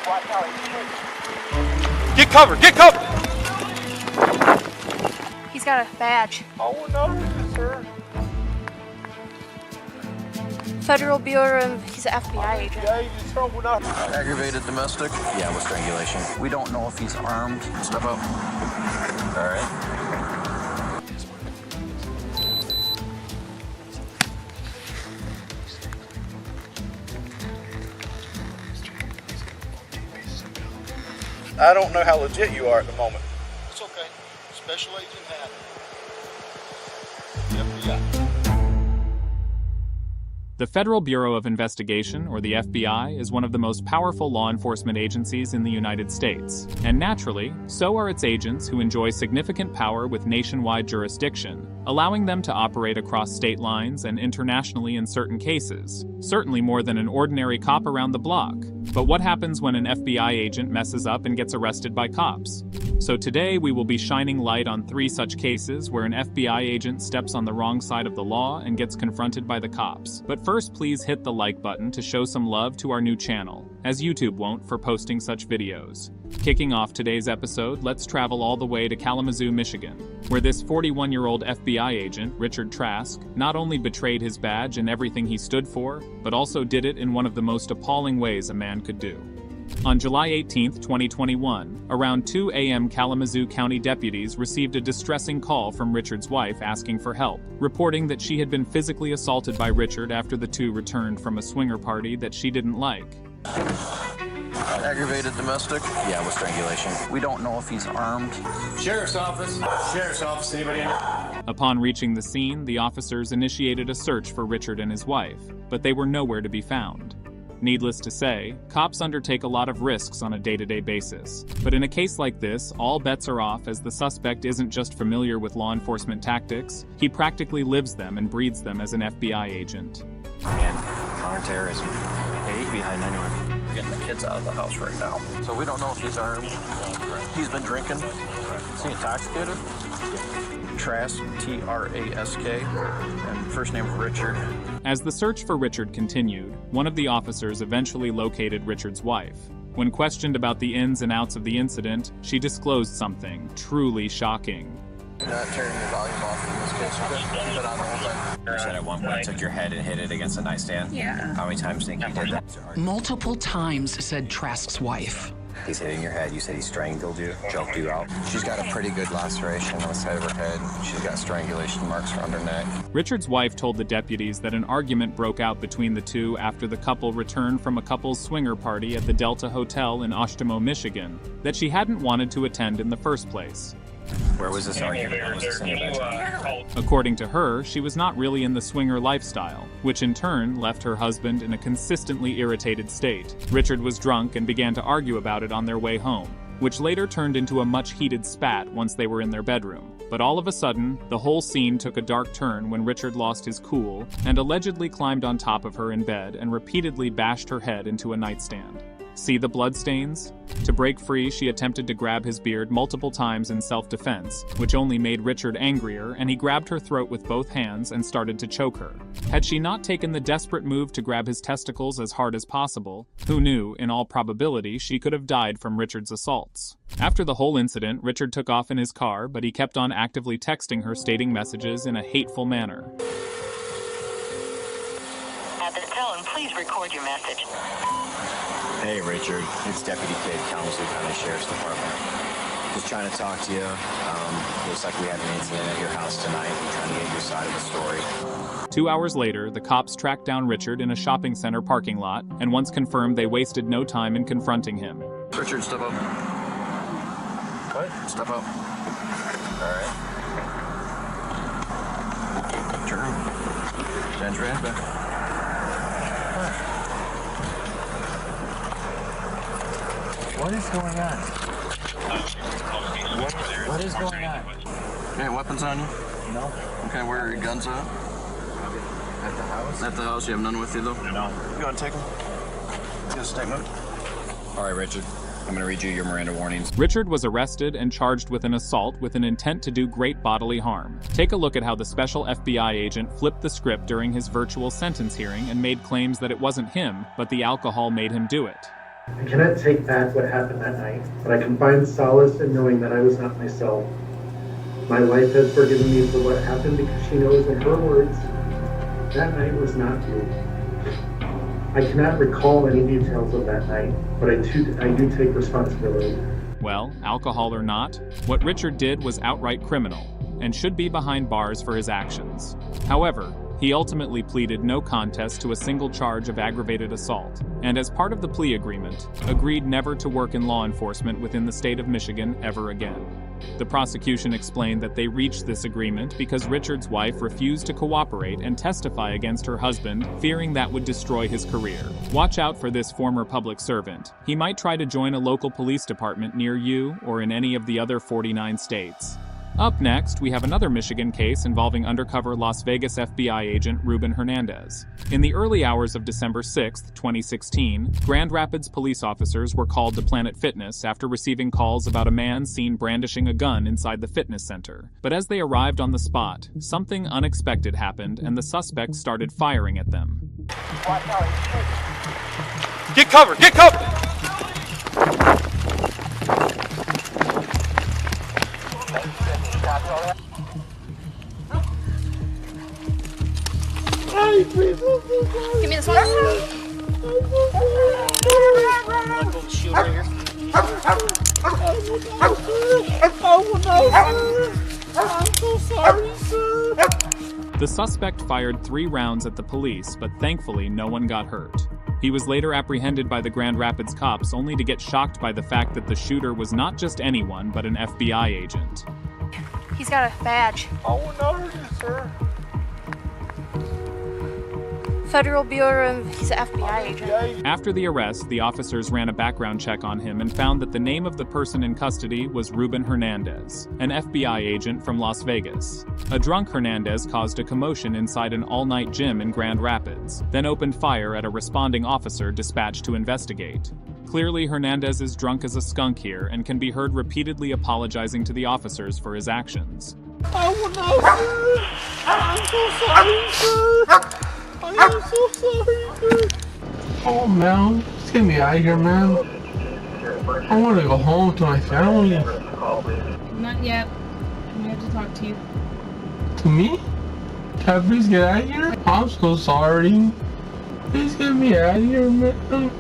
Watch out, he's shooting. Get cover! Get cover! He's got a badge. Oh, no, sir. Federal Bureau of... He's an FBI agent. Yeah, he's in trouble now. Aggravated domestic? Yeah, with strangulation. We don't know if he's armed. Step up. All right. I don't know how legit you are at the moment. It's okay. Special Agent Hat. The Federal Bureau of Investigation, or the FBI, is one of the most powerful law enforcement agencies in the United States. And naturally, so are its agents who enjoy significant power with nationwide jurisdiction, allowing them to operate across state lines and internationally in certain cases, certainly more than an ordinary cop around the block. But what happens when an FBI agent messes up and gets arrested by cops? So today we will be shining light on 3 such cases where an FBI agent steps on the wrong side of the law and gets confronted by the cops. But first, please hit the like button to show some love to our new channel, as YouTube won't for posting such videos. Kicking off today's episode, let's travel all the way to Kalamazoo, Michigan, where this 41-year-old FBI agent, Richard Trask, not only betrayed his badge and everything he stood for, but also did it in one of the most appalling ways a man could do. On July 18, 2021, around 2 a.m. Kalamazoo County deputies received a distressing call from Richard's wife asking for help, reporting that she had been physically assaulted by Richard after the two returned from a swinger party that she didn't like. Aggravated domestic? Yeah, with strangulation. We don't know if he's armed. Sheriff's Office. Sheriff's Office. Anybody in there? Upon reaching the scene, the officers initiated a search for Richard and his wife, but they were nowhere to be found. Needless to say, cops undertake a lot of risks on a day-to-day basis. But in a case like this, all bets are off as the suspect isn't just familiar with law enforcement tactics, he practically lives them and breathes them as an FBI agent. And counterterrorism. Hey, he's behind anyway. We're getting the kids out of the house right now. So we don't know if he's armed. He's been drinking. Is he intoxicated? Trask, T-R-A-S-K, and first name Richard. As the search for Richard continued, one of the officers eventually located Richard's wife. When questioned about the ins and outs of the incident, she disclosed something truly shocking. You're not turning your volume off in this case, okay? Keep it on the whole time. You said at one point I took your head and hit it against the nightstand? Yeah. How many times do you think you did that? Multiple times, said Trask's wife. He's hitting your head. You said he strangled you, choked you out. She's got a pretty good laceration on the side of her head. She's got strangulation marks around her neck. Richard's wife told the deputies that an argument broke out between the two after the couple returned from a couple's swinger party at the Delta Hotel in Oshtemo, Michigan, that she hadn't wanted to attend in the first place. Where was this argument? Where was this in your bedroom? According to her, she was not really in the swinger lifestyle, which in turn left her husband in a consistently irritated state. Richard was drunk and began to argue about it on their way home, which later turned into a much heated spat once they were in their bedroom. But all of a sudden, the whole scene took a dark turn when Richard lost his cool and allegedly climbed on top of her in bed and repeatedly bashed her head into a nightstand. See the bloodstains? To break free, she attempted to grab his beard multiple times in self-defense, which only made Richard angrier, and he grabbed her throat with both hands and started to choke her. Had she not taken the desperate move to grab his testicles as hard as possible, who knew, in all probability, she could have died from Richard's assaults. After the whole incident, Richard took off in his car, but he kept on actively texting her stating messages in a hateful manner. At the tone, please record your message. Hey, Richard. It's Deputy Kid, Kalamazoo County Sheriff's Department. Just trying to talk to you. Looks like we had an incident at your house tonight. I'm trying to get your side of the story. 2 hours later, the cops tracked down Richard in a shopping center parking lot, and once confirmed, they wasted no time in confronting him. Richard, step up. What? Step up. All right. Turn. Stand your hands back. What is going on? What is going on? Hey, weapons on you? No. Okay, where are your guns at? At the house? At the house, you have none with you though? No. You want to take them? Get a statement. All right, Richard. I'm going to read you your Miranda warnings. Richard was arrested and charged with an assault with an intent to do great bodily harm. Take a look at how the special FBI agent flipped the script during his virtual sentence hearing and made claims that it wasn't him, but the alcohol made him do it. I cannot take back what happened that night, but I can find solace in knowing that I was not myself. My wife has forgiven me for what happened because she knows, in her words, that night was not you. I cannot recall any details of that night, but I do take responsibility. Well, alcohol or not, what Richard did was outright criminal and should be behind bars for his actions. However, he ultimately pleaded no contest to a single charge of aggravated assault, and as part of the plea agreement, agreed never to work in law enforcement within the state of Michigan ever again. The prosecution explained that they reached this agreement because Richard's wife refused to cooperate and testify against her husband, fearing that would destroy his career. Watch out for this former public servant. He might try to join a local police department near you or in any of the other 49 states. Up next, we have another Michigan case involving undercover Las Vegas FBI agent Ruben Hernandez. In the early hours of December 6, 2016, Grand Rapids police officers were called to Planet Fitness after receiving calls about a man seen brandishing a gun inside the fitness center. But as they arrived on the spot, something unexpected happened and the suspect started firing at them. Get cover! Get cover! Give me this one. Shield right here. I'm so sorry, sir. The suspect fired 3 rounds at the police, but thankfully no one got hurt. He was later apprehended by the Grand Rapids cops only to get shocked by the fact that the shooter was not just anyone but an FBI agent. He's got a badge. I will not hurt you, sir. Federal Bureau of... He's an FBI agent. After the arrest, the officers ran a background check on him and found that the name of the person in custody was Ruben Hernandez, an FBI agent from Las Vegas. A drunk Hernandez caused a commotion inside an all-night gym in Grand Rapids, then opened fire at a responding officer dispatched to investigate. Clearly, Hernandez is drunk as a skunk here and can be heard repeatedly apologizing to the officers for his actions. I will not, sir. I'm so sorry, sir. I am so sorry, sir. Oh man, just get me out of here, man. I want to go home to my family. Not yet. We have to talk to you. To me? Can I please get out of here? I'm so sorry. Please get me out of here, man.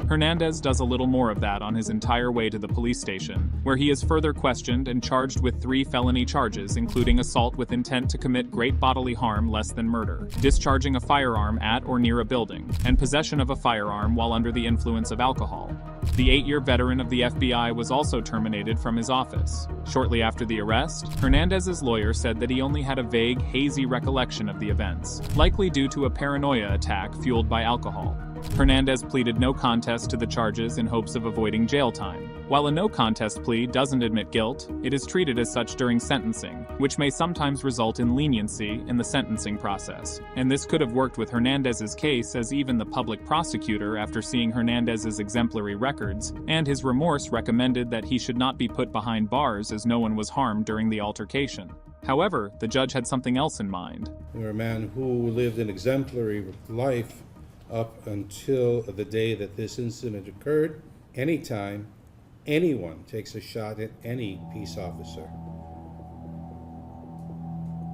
Hernandez does a little more of that on his entire way to the police station, where he is further questioned and charged with 3 felony charges, including assault with intent to commit great bodily harm less than murder, discharging a firearm at or near a building, and possession of a firearm while under the influence of alcohol. The 8-year veteran of the FBI was also terminated from his office. Shortly after the arrest, Hernandez's lawyer said that he only had a vague, hazy recollection of the events, likely due to a paranoia attack fueled by alcohol. Hernandez pleaded no contest to the charges in hopes of avoiding jail time. While a no contest plea doesn't admit guilt, it is treated as such during sentencing, which may sometimes result in leniency in the sentencing process. And this could have worked with Hernandez's case, as even the public prosecutor, after seeing Hernandez's exemplary records and his remorse, recommended that he should not be put behind bars as no one was harmed during the altercation. However, the judge had something else in mind. You're a man who lived an exemplary life up until the day that this incident occurred. Anytime anyone takes a shot at any peace officer,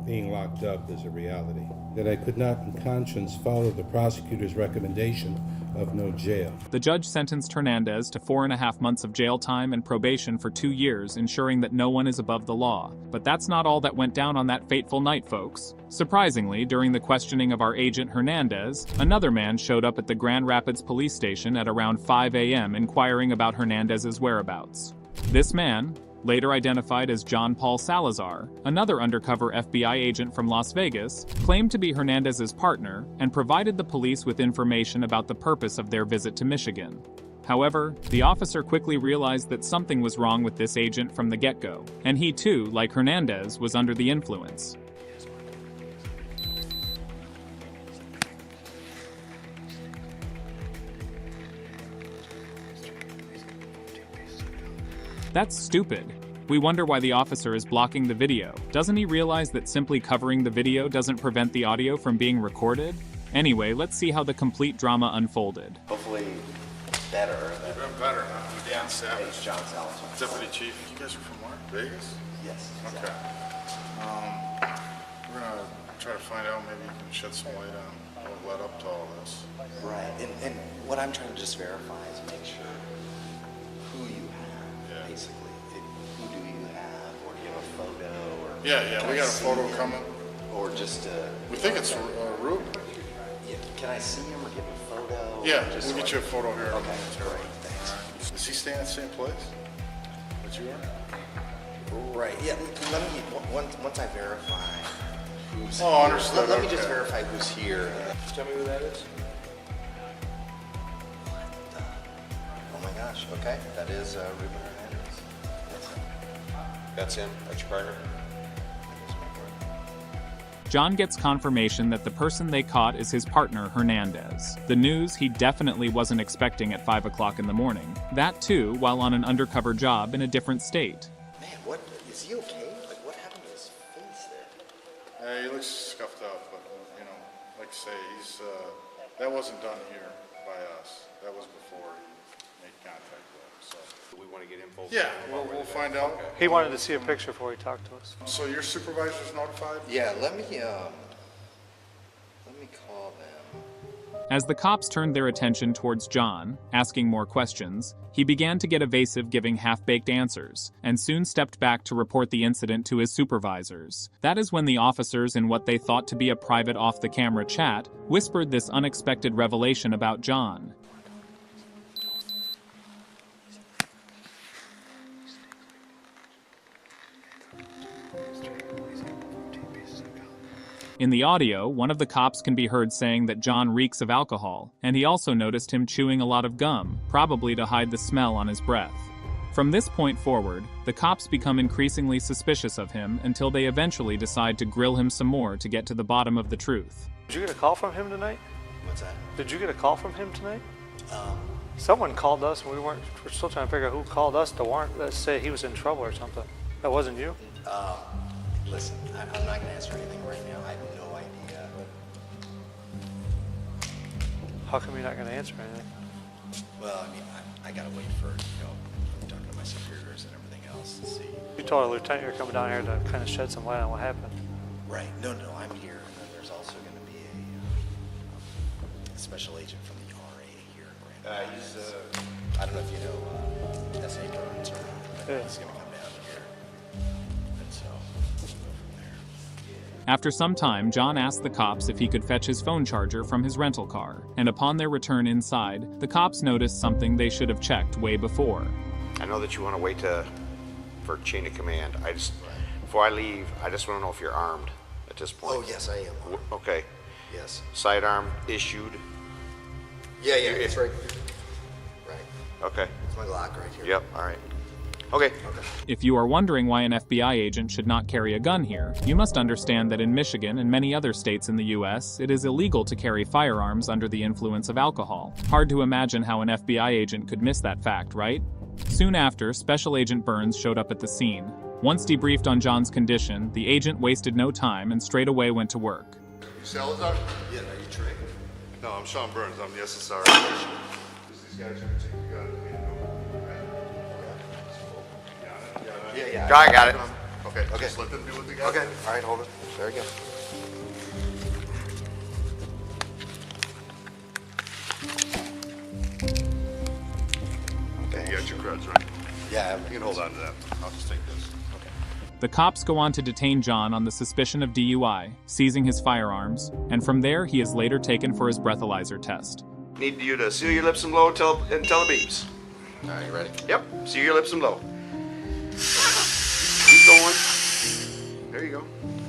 being locked up is a reality. That I could not in conscience follow the prosecutor's recommendation of no jail. The judge sentenced Hernandez to 4.5 months of jail time and probation for 2 years, ensuring that no one is above the law. But that's not all that went down on that fateful night, folks. Surprisingly, during the questioning of our agent Hernandez, another man showed up at the Grand Rapids police station at around 5 a.m. inquiring about Hernandez's whereabouts. This man, later identified as John Paul Salazar, another undercover FBI agent from Las Vegas, claimed to be Hernandez's partner and provided the police with information about the purpose of their visit to Michigan. However, the officer quickly realized that something was wrong with this agent from the get-go, and he too, like Hernandez, was under the influence. That's stupid. We wonder why the officer is blocking the video. Doesn't he realize that simply covering the video doesn't prevent the audio from being recorded? Anyway, let's see how the complete drama unfolded. Hopefully better. Even better, huh? Yeah. Savage. Hey, John Salazar. Deputy Chief. You guys are from where? Vegas? Yes. Okay. We're gonna try to find out, maybe you can shed some light on what led up to all this. Right, and what I'm trying to just verify is make sure who you have, basically. Who do you have, or do you have a photo? Or Yeah, we got a photo coming. Or just we think it's Ruben. Yeah, can I see him or give him a photo? Yeah, we'll get you a photo here. Okay, great, thanks. Is he staying at the same place that you are? Right, yeah, let me, once I verify who's Oh, here, understood, let me okay. just verify who's here. Tell me who that is. Oh my gosh, okay, that is Ruben Hernandez. That's him. That's your partner. John gets confirmation that the person they caught is his partner, Hernandez. The news he definitely wasn't expecting at 5 o'clock in the morning. That too, while on an undercover job in a different state. Man, what, is he okay? Like, what happened to his face there? He looks scuffed up, but, you know, like I say, he's, that wasn't done here by us. That was before he made contact with us, so. We want to get info. Yeah, we'll find out. He wanted to see a picture before he talked to us. So your supervisor's notified? Yeah, let me call them. As the cops turned their attention towards John, asking more questions, he began to get evasive, giving half-baked answers, and soon stepped back to report the incident to his supervisors. That is when the officers, in what they thought to be a private off-the-camera chat, whispered this unexpected revelation about John. In the audio, one of the cops can be heard saying that John reeks of alcohol, and he also noticed him chewing a lot of gum, probably to hide the smell on his breath. From this point forward, the cops become increasingly suspicious of him until they eventually decide to grill him some more to get to the bottom of the truth. Did you get a call from him tonight? What's that? Did you get a call from him tonight? Someone called us, and we're still trying to figure out who called us to warrant, let's say he was in trouble or something. That wasn't you? Listen, I'm not going to answer anything right now. I have no idea. How come you're not going to answer anything? Well, I mean, I got to wait for, talking to my superiors and everything else to see. You told a lieutenant you're coming down here to kind of shed some light on what happened. Right. No, I'm here. And then there's also going to be a special agent from the RA here. He's, I don't know if you know S.A. Burns or Yeah. He's going to come down here. And so, we'll go from there. After some time, John asked the cops if he could fetch his phone charger from his rental car, and upon their return inside, the cops noticed something they should have checked way before. I know that you want to wait for chain of command. Before I leave, I just want to know if you're armed at this point. Oh, yes, I am. Okay. Yes. Sidearm issued. Yeah, it's right. Right. Okay. It's my lock right here. Yep. All right. Okay. If you are wondering why an FBI agent should not carry a gun here, you must understand that in Michigan and many other states in the US, it is illegal to carry firearms under the influence of alcohol. Hard to imagine how an FBI agent could miss that fact, right? Soon after, Special Agent Burns showed up at the scene. Once debriefed on John's condition, the agent wasted no time and straight away went to work. Salazar? Yeah, are you Trey? No, I'm Sean Burns. I'm the SSR. These guys are taking the gun. Yeah. I got it. Okay. Just let them do what they got. Okay. All right, hold it. There you go. Okay, you got your creds, right? Yeah. You can hold on to that. I'll just take this. Okay. The cops go on to detain John on the suspicion of DUI, seizing his firearms, and from there he is later taken for his breathalyzer test. Need you to seal your lips and blow and tell the beeps. All right, you ready? Yep. Seal your lips and blow. Keep going. There you go.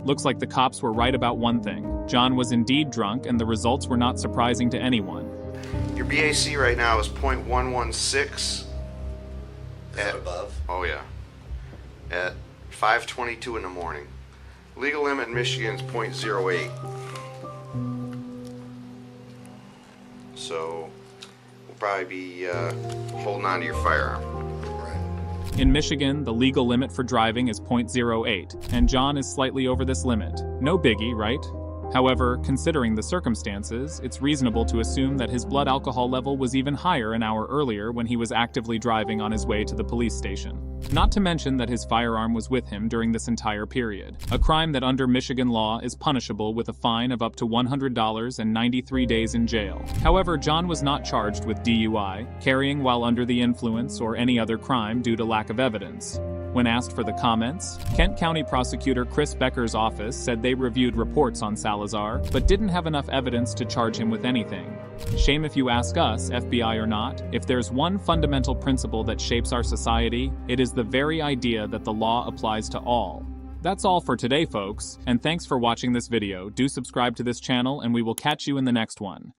Looks like the cops were right about one thing. John was indeed drunk, and the results were not surprising to anyone. Your BAC right now is .116. Is that above? Oh yeah. At 5:22 in the morning. Legal limit in Michigan is .08. So we'll probably be holding on to your firearm. In Michigan, the legal limit for driving is .08, and John is slightly over this limit. No biggie, right? However, considering the circumstances, it's reasonable to assume that his blood alcohol level was even higher an hour earlier when he was actively driving on his way to the police station. Not to mention that his firearm was with him during this entire period, a crime that under Michigan law is punishable with a fine of up to $100 and 93 days in jail. However, John was not charged with DUI, carrying while under the influence, or any other crime due to lack of evidence. When asked for the comments, Kent County Prosecutor Chris Becker's office said they reviewed reports on Salazar, but didn't have enough evidence to charge him with anything. Shame if you ask us, FBI or not, if there's one fundamental principle that shapes our society, it is the very idea that the law applies to all. That's all for today, folks, and thanks for watching this video. Do subscribe to this channel and we will catch you in the next one.